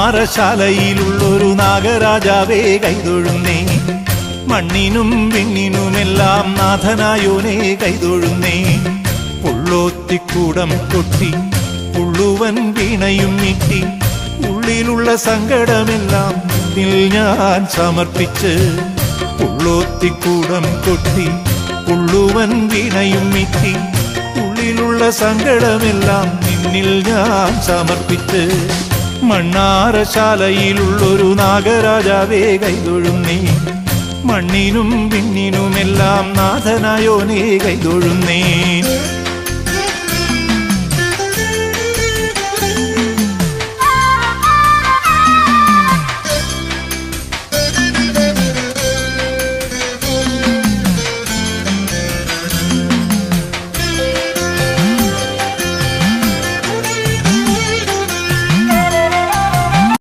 മണ്ണാറശാലയിലുള്ളൊരു നാഗരാജാവേ കൈതൊഴുന്നേ. മണ്ണിനും വിണ്ണിനുമെല്ലാം നാഥനായോനേ കൈതൊഴുന്നേ. പുള്ളോത്തിക്കൂടം കൊട്ടി പുള്ളുവൻ വീണയും നീട്ടി ഉള്ളിലുള്ള സങ്കടമെല്ലാം നിന്നിൽ ഞാൻ സമർപ്പിച്ച്. പുള്ളോത്തിക്കൂടം കൊട്ടി പുള്ളുവൻ വീണയും നീട്ടി ഉള്ളിലുള്ള സങ്കടമെല്ലാം നിന്നിൽ ഞാൻ സമർപ്പിച്ച്. മണ്ണാറശാലയിലുള്ളൊരു നാഗരാജാവേ കൈതൊഴുന്നേ. മണ്ണിനും വിണ്ണിനുമെല്ലാം നാഥനായോനേ കൈതൊഴുന്നേ.